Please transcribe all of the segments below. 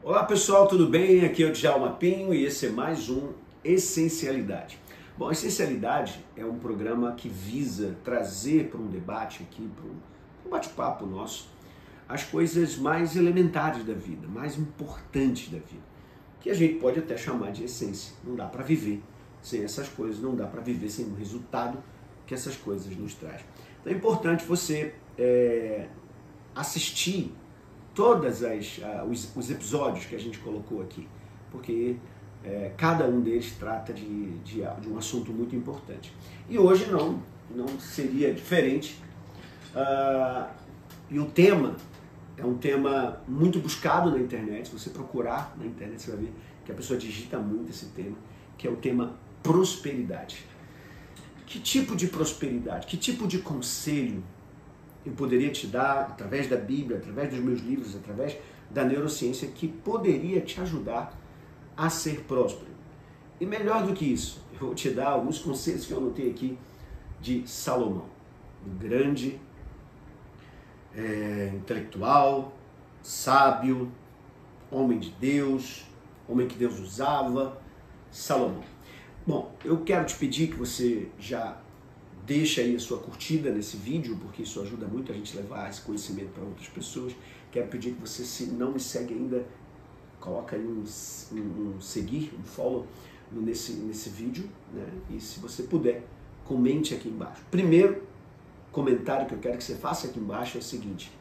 Olá pessoal, tudo bem? Aqui é o Djalma Pinho e esse é mais um Essencialidade. Bom, Essencialidade é um programa que visa trazer para um debate aqui, para um bate-papo nosso, as coisas mais elementares da vida, mais importantes da vida, que a gente pode até chamar de essência. Não dá para viver sem essas coisas, não dá para viver sem o resultado que essas coisas nos trazem. Então é importante você assistir todos os episódios que a gente colocou aqui, porque cada um deles trata de um assunto muito importante. E hoje não seria diferente. E o tema é um tema muito buscado na internet. Se você procurar na internet, você vai ver que a pessoa digita muito esse tema, que é o tema prosperidade. Que tipo de prosperidade? Que tipo de conselho eu poderia te dar, através da Bíblia, através dos meus livros, através da neurociência, que poderia te ajudar a ser próspero? E melhor do que isso, eu vou te dar alguns conselhos que eu anotei aqui de Salomão, um grande intelectual, sábio, homem de Deus, homem que Deus usava, Salomão. Bom, eu quero te pedir que você já deixa aí a sua curtida nesse vídeo, porque isso ajuda muito a gente levar esse conhecimento para outras pessoas. Quero pedir que você, se não me segue ainda, coloca aí um seguir, um follow nesse vídeo, né? E se você puder, comente aqui embaixo. Primeiro comentário que eu quero que você faça aqui embaixo é o seguinte: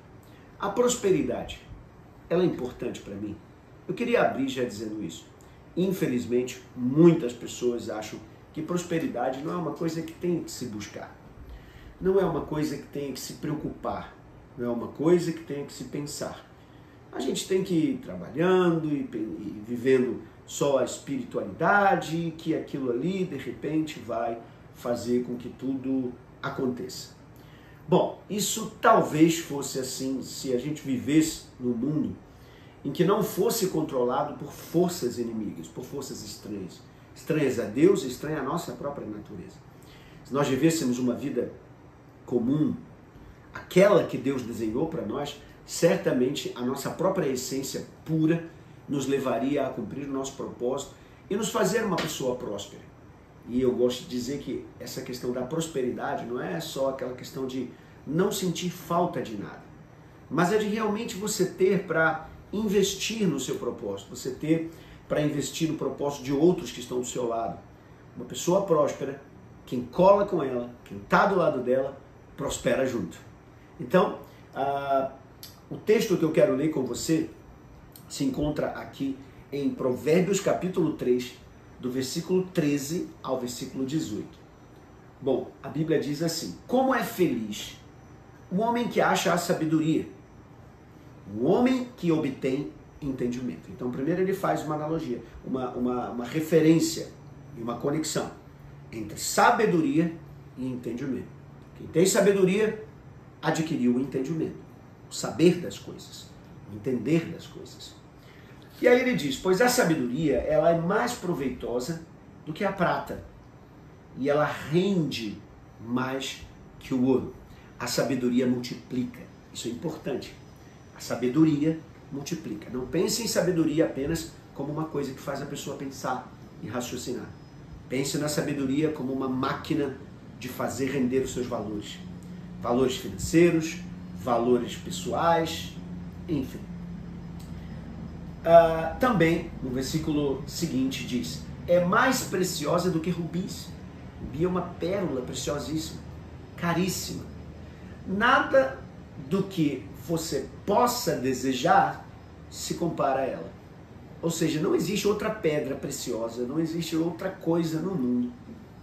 a prosperidade, ela é importante para mim? Eu queria abrir já dizendo isso. Infelizmente, muitas pessoas acham que prosperidade não é uma coisa que tem que se buscar, não é uma coisa que tem que se preocupar, não é uma coisa que tem que se pensar. A gente tem que ir trabalhando e vivendo só a espiritualidade, que aquilo ali, de repente, vai fazer com que tudo aconteça. Bom, isso talvez fosse assim se a gente vivesse num mundo em que não fosse controlado por forças inimigas, por forças estranhas a Deus, estranhas à nossa própria natureza. Se nós vivêssemos uma vida comum, aquela que Deus desenhou para nós, certamente a nossa própria essência pura nos levaria a cumprir o nosso propósito e nos fazer uma pessoa próspera. E eu gosto de dizer que essa questão da prosperidade não é só aquela questão de não sentir falta de nada, mas é de realmente você ter para investir no seu propósito, você ter para investir no propósito de outros que estão do seu lado. Uma pessoa próspera, quem cola com ela, quem está do lado dela, prospera junto. Então, o texto que eu quero ler com você se encontra aqui em Provérbios capítulo 3, do versículo 13 ao versículo 18. Bom, a Bíblia diz assim: como é feliz o homem que acha a sabedoria, o homem que obtém entendimento. Então, primeiro ele faz uma analogia, uma referência e uma conexão entre sabedoria e entendimento. Quem tem sabedoria adquiriu o entendimento, o saber das coisas, o entender das coisas. E aí ele diz: pois a sabedoria, ela é mais proveitosa do que a prata, e ela rende mais que o ouro. A sabedoria multiplica. Isso é importante. A sabedoria multiplica. Não pense em sabedoria apenas como uma coisa que faz a pessoa pensar e raciocinar. Pense na sabedoria como uma máquina de fazer render os seus valores. Valores financeiros, valores pessoais, enfim. Também, no versículo seguinte diz: é mais preciosa do que rubis. Rubi é uma pérola preciosíssima, caríssima. Nada do que você possa desejar se compara a ela. Ou seja, não existe outra pedra preciosa, não existe outra coisa no mundo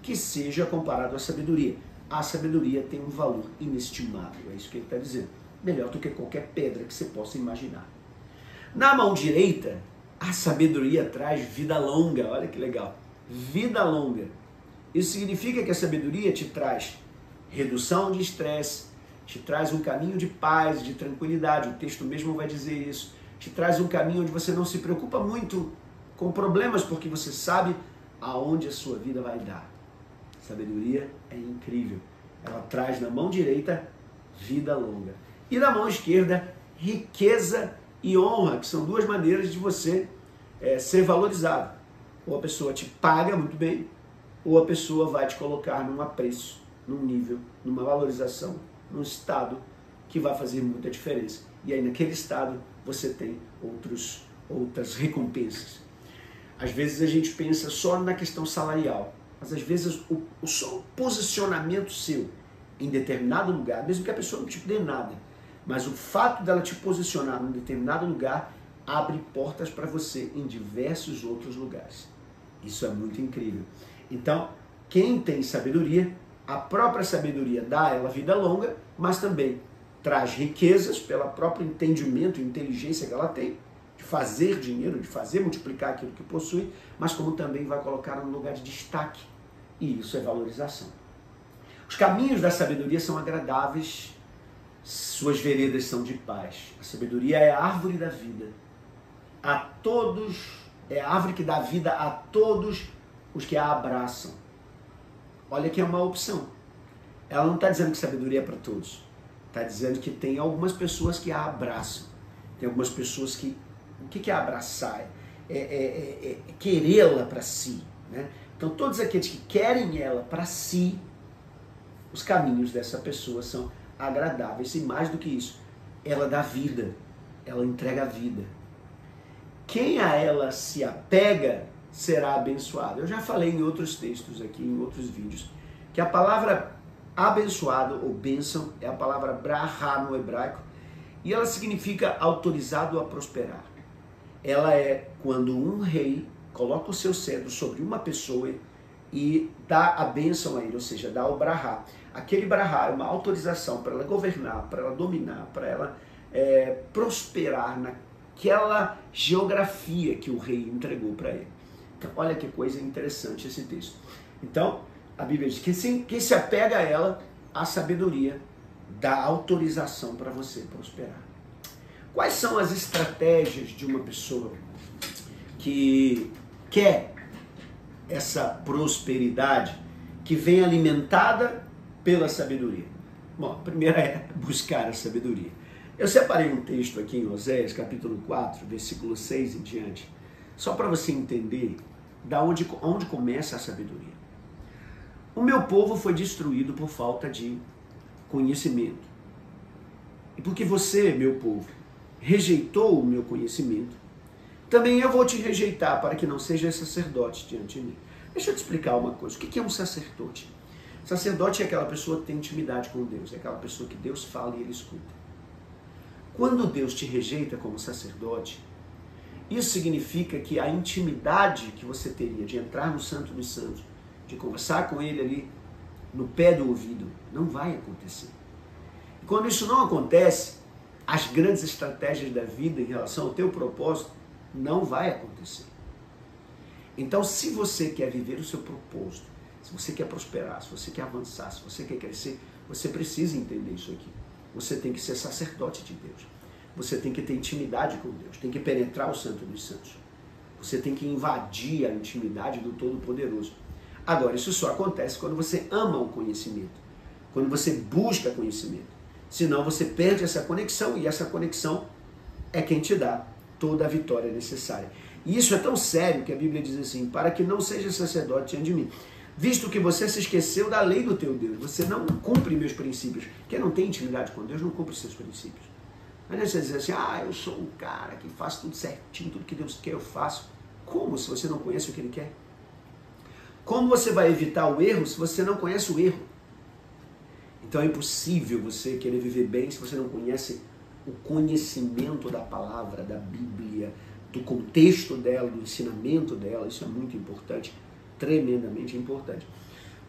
que seja comparado à sabedoria. A sabedoria tem um valor inestimável, é isso que ele está dizendo. Melhor do que qualquer pedra que você possa imaginar. Na mão direita, a sabedoria traz vida longa, olha que legal, vida longa. Isso significa que a sabedoria te traz redução de estresse, te traz um caminho de paz, de tranquilidade, o texto mesmo vai dizer isso. Te traz um caminho onde você não se preocupa muito com problemas, porque você sabe aonde a sua vida vai dar. Sabedoria é incrível. Ela traz na mão direita vida longa. E na mão esquerda, riqueza e honra, que são duas maneiras de você ser valorizado. Ou a pessoa te paga muito bem, ou a pessoa vai te colocar num apreço, num nível, numa valorização, num estado que vai fazer muita diferença. E aí naquele estado você tem outras recompensas. Às vezes a gente pensa só na questão salarial, mas às vezes só o posicionamento seu em determinado lugar, mesmo que a pessoa não te dê nada, mas o fato dela te posicionar em determinado lugar abre portas para você em diversos outros lugares. Isso é muito incrível. Então, quem tem sabedoria, a própria sabedoria dá a ela vida longa, mas também traz riquezas pelo próprio entendimento e inteligência que ela tem, de fazer dinheiro, de fazer multiplicar aquilo que possui, mas como também vai colocar no lugar de destaque. E isso é valorização. Os caminhos da sabedoria são agradáveis, suas veredas são de paz. A sabedoria é a árvore da vida. A todos, é a árvore que dá vida a todos os que a abraçam. Olha que é uma opção. Ela não está dizendo que sabedoria é para todos. Está dizendo que tem algumas pessoas que a abraçam. Tem algumas pessoas que... O que é abraçar? É querê-la para si. Né? Então todos aqueles que querem ela para si, os caminhos dessa pessoa são agradáveis. E mais do que isso, ela dá vida. Ela entrega a vida. Quem a ela se apega será abençoado. Eu já falei em outros textos aqui, em outros vídeos, que a palavra abençoado ou bênção é a palavra brahá no hebraico, e ela significa autorizado a prosperar. Ela é quando um rei coloca o seu cetro sobre uma pessoa e dá a bênção a ele, ou seja, dá o brahá. Aquele brahá é uma autorização para ela governar, para ela dominar, para ela prosperar naquela geografia que o rei entregou para ele. Então, olha que coisa interessante esse texto. Então, a Bíblia diz que quem se apega a ela, a sabedoria dá autorização para você prosperar. Quais são as estratégias de uma pessoa que quer essa prosperidade que vem alimentada pela sabedoria? Bom, a primeira é buscar a sabedoria. Eu separei um texto aqui em Oséias, capítulo 4, versículo 6 em diante, só para você entender onde começa a sabedoria. O meu povo foi destruído por falta de conhecimento. E porque você, meu povo, rejeitou o meu conhecimento, também eu vou te rejeitar para que não seja sacerdote diante de mim. Deixa eu te explicar uma coisa. O que é um sacerdote? Sacerdote é aquela pessoa que tem intimidade com Deus, é aquela pessoa que Deus fala e ele escuta. Quando Deus te rejeita como sacerdote, isso significa que a intimidade que você teria de entrar no Santo dos Santos, de conversar com ele ali no pé do ouvido, não vai acontecer. E quando isso não acontece, as grandes estratégias da vida em relação ao teu propósito não vai acontecer. Então, se você quer viver o seu propósito, se você quer prosperar, se você quer avançar, se você quer crescer, você precisa entender isso aqui. Você tem que ser sacerdote de Deus. Você tem que ter intimidade com Deus, tem que penetrar o Santo dos Santos. Você tem que invadir a intimidade do Todo-Poderoso. Agora, isso só acontece quando você ama o conhecimento, quando você busca conhecimento. Senão você perde essa conexão, e essa conexão é quem te dá toda a vitória necessária. E isso é tão sério que a Bíblia diz assim: para que não seja sacerdote diante de mim, visto que você se esqueceu da lei do teu Deus, você não cumpre meus princípios. Quem não tem intimidade com Deus não cumpre seus princípios. Não é você dizer assim: eu sou um cara que faz tudo certinho, tudo que Deus quer eu faço. Como, se você não conhece o que Ele quer? Como você vai evitar o erro se você não conhece o erro? Então é impossível você querer viver bem se você não conhece o conhecimento da palavra, da Bíblia, do contexto dela, do ensinamento dela. Isso é muito importante, tremendamente importante.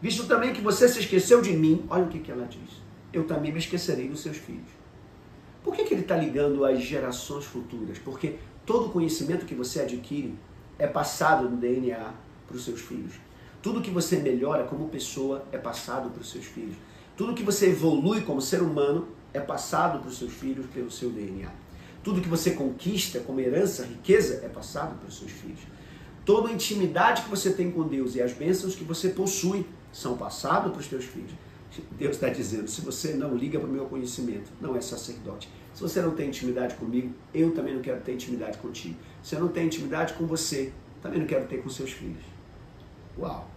Visto também que você se esqueceu de mim, olha o que ela diz: eu também me esquecerei dos seus filhos. Por que ele está ligando às gerações futuras? Porque todo conhecimento que você adquire é passado no DNA para os seus filhos. Tudo que você melhora como pessoa é passado para os seus filhos. Tudo que você evolui como ser humano é passado para os seus filhos pelo seu DNA. Tudo que você conquista como herança, riqueza, é passado para os seus filhos. Toda a intimidade que você tem com Deus e as bênçãos que você possui são passadas para os teus filhos. Deus está dizendo, se você não liga para o meu conhecimento, não é sacerdote. Se você não tem intimidade comigo, eu também não quero ter intimidade contigo. Se eu não tenho intimidade com você, também não quero ter com seus filhos. Uau!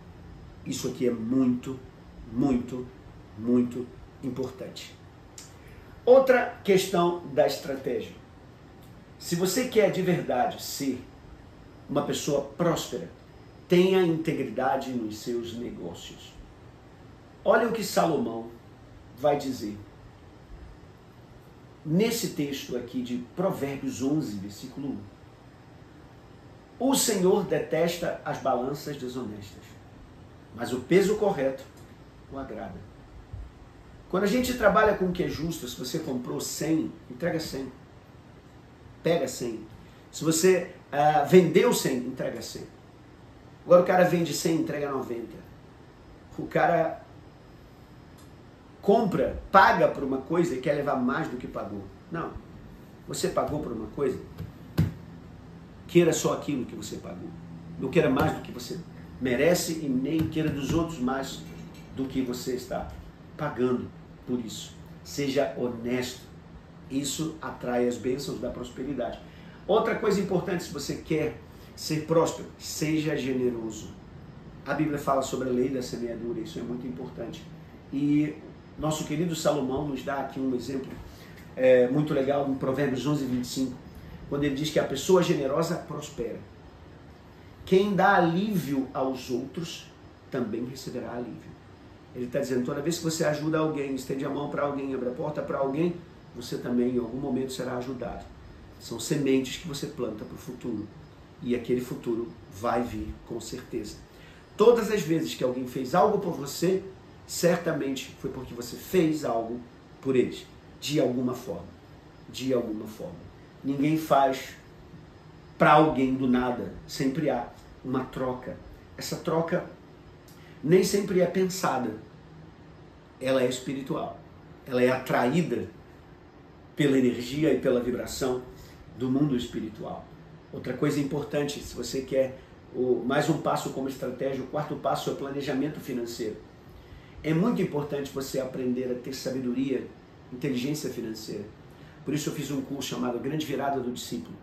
Isso aqui é muito, muito, muito importante. Outra questão da estratégia. Se você quer de verdade ser uma pessoa próspera, tenha integridade nos seus negócios. Olha o que Salomão vai dizer nesse texto aqui de Provérbios 11, versículo 1. O Senhor detesta as balanças desonestas, mas o peso correto o agrada. Quando a gente trabalha com o que é justo, se você comprou 100, entrega 100. Pega 100. Se você vendeu 100, entrega 100. Agora o cara vende 100, entrega 90. O cara compra, paga por uma coisa e quer levar mais do que pagou. Não. Você pagou por uma coisa, queira só aquilo que você pagou. Não queira mais do que você merece e nem queira dos outros mais do que você está pagando por isso. Seja honesto. Isso atrai as bênçãos da prosperidade. Outra coisa importante, se você quer ser próspero, seja generoso. A Bíblia fala sobre a lei da semeadura, isso é muito importante. E nosso querido Salomão nos dá aqui um exemplo muito legal, em Provérbios 11, 25, quando ele diz que a pessoa generosa prospera. Quem dá alívio aos outros também receberá alívio. Ele está dizendo, toda vez que você ajuda alguém, estende a mão para alguém, abre a porta para alguém, você também em algum momento será ajudado. São sementes que você planta para o futuro. E aquele futuro vai vir com certeza. Todas as vezes que alguém fez algo por você, certamente foi porque você fez algo por eles. De alguma forma. De alguma forma. Ninguém faz para alguém do nada. Sempre há uma troca. Essa troca nem sempre é pensada. Ela é espiritual. Ela é atraída pela energia e pela vibração do mundo espiritual. Outra coisa importante, se você quer mais um passo como estratégia, o quarto passo é o planejamento financeiro. É muito importante você aprender a ter sabedoria, inteligência financeira. Por isso eu fiz um curso chamado Grande Virada do Discípulo,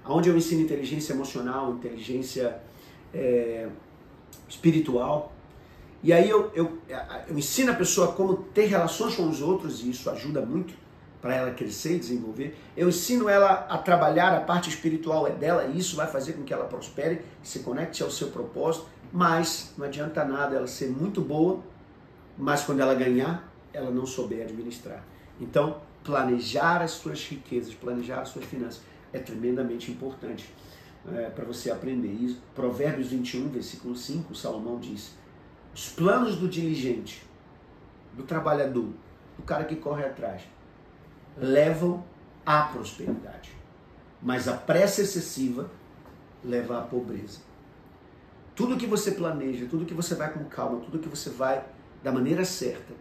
onde eu ensino inteligência emocional, inteligência espiritual. E aí eu ensino a pessoa como ter relações com os outros, e isso ajuda muito para ela crescer e desenvolver. Eu ensino ela a trabalhar, a parte espiritual é dela, e isso vai fazer com que ela prospere, se conecte ao seu propósito, mas não adianta nada ela ser muito boa, mas quando ela ganhar, ela não souber administrar. Então, planejar as suas riquezas, planejar as suas finanças é tremendamente importante para você aprender isso. Provérbios 21, versículo 5, Salomão diz, os planos do diligente, do trabalhador, do cara que corre atrás, levam à prosperidade, mas a pressa excessiva leva à pobreza. Tudo que você planeja, tudo que você vai com calma, tudo que você vai da maneira certa,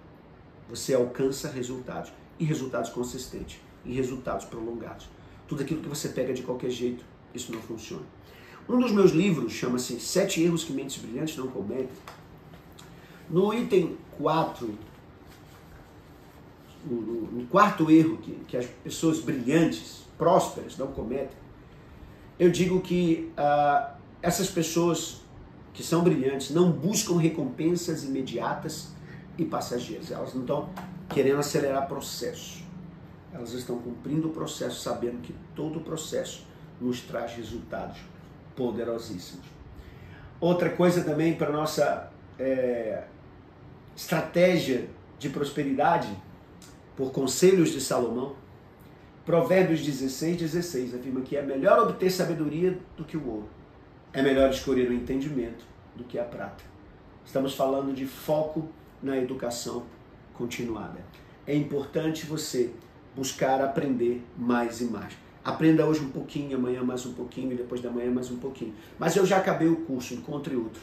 você alcança resultados, e resultados consistentes, e resultados prolongados. Tudo aquilo que você pega de qualquer jeito, isso não funciona. Um dos meus livros chama-se 7 erros que mentes brilhantes não cometem. No item 4, no quarto erro que as pessoas brilhantes, prósperas, não cometem, eu digo que essas pessoas que são brilhantes não buscam recompensas imediatas e passageiras. Elas não estão querendo acelerar processo. Elas estão cumprindo o processo, sabendo que todo o processo nos traz resultados poderosíssimos. Outra coisa também para a nossa estratégia de prosperidade, por conselhos de Salomão, Provérbios 16, 16 afirma que é melhor obter sabedoria do que o ouro. É melhor escolher o entendimento do que a prata. Estamos falando de foco na educação continuada. É importante você buscar aprender mais e mais. Aprenda hoje um pouquinho, amanhã mais um pouquinho, e depois da manhã mais um pouquinho. Mas eu já acabei o curso, encontre outro.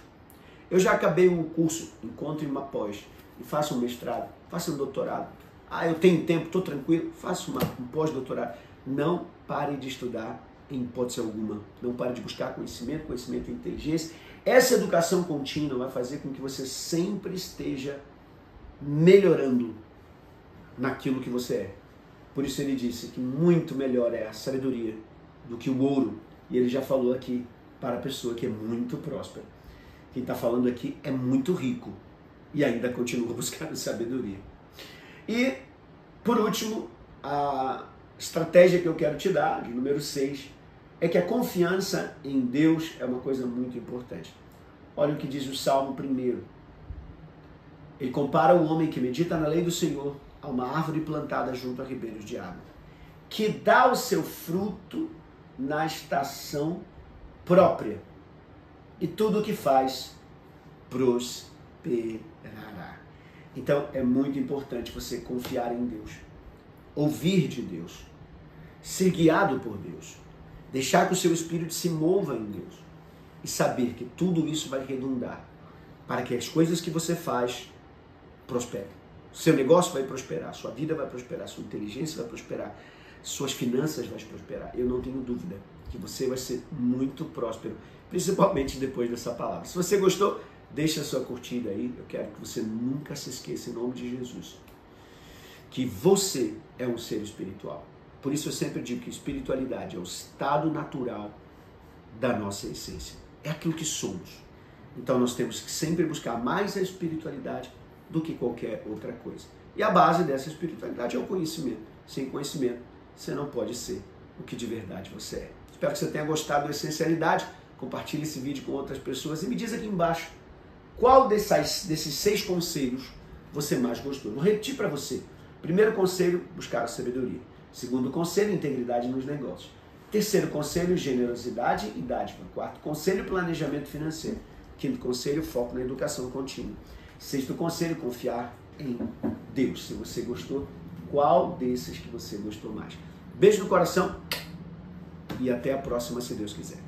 Eu já acabei o curso, encontre uma pós, e faça um mestrado, faça um doutorado. Eu tenho tempo, estou tranquilo, faça um pós-doutorado. Não pare de estudar em hipótese alguma. Não pare de buscar conhecimento e inteligência. Essa educação contínua vai fazer com que você sempre esteja melhorando naquilo que você é. Por isso ele disse que muito melhor é a sabedoria do que o ouro. E ele já falou aqui para a pessoa que é muito próspera. Quem está falando aqui é muito rico e ainda continua buscando sabedoria. E, por último, a estratégia que eu quero te dar, de número 6, é que a confiança em Deus é uma coisa muito importante. Olha o que diz o Salmo 1. Ele compara o homem que medita na lei do Senhor a uma árvore plantada junto a ribeiros de água, que dá o seu fruto na estação própria, e tudo o que faz prosperará. Então é muito importante você confiar em Deus, ouvir de Deus, ser guiado por Deus, deixar que o seu espírito se mova em Deus e saber que tudo isso vai redundar para que as coisas que você faz prosperem. Seu negócio vai prosperar, sua vida vai prosperar, sua inteligência vai prosperar, suas finanças vão prosperar. Eu não tenho dúvida que você vai ser muito próspero, principalmente depois dessa palavra. Se você gostou, deixa a sua curtida aí. Eu quero que você nunca se esqueça, em nome de Jesus, que você é um ser espiritual. Por isso eu sempre digo que espiritualidade é o estado natural da nossa essência. É aquilo que somos. Então nós temos que sempre buscar mais a espiritualidade do que qualquer outra coisa. E a base dessa espiritualidade é o conhecimento. Sem conhecimento, você não pode ser o que de verdade você é. Espero que você tenha gostado da essencialidade. Compartilhe esse vídeo com outras pessoas e me diz aqui embaixo qual desses 6 conselhos você mais gostou. Vou repetir para você. Primeiro conselho, buscar a sabedoria. Segundo conselho, integridade nos negócios. Terceiro conselho, generosidade e dádiva. Quarto conselho, planejamento financeiro. Quinto conselho, foco na educação contínua. Sexto conselho, confiar em Deus. Se você gostou, qual desses que você gostou mais? Beijo no coração e até a próxima, se Deus quiser.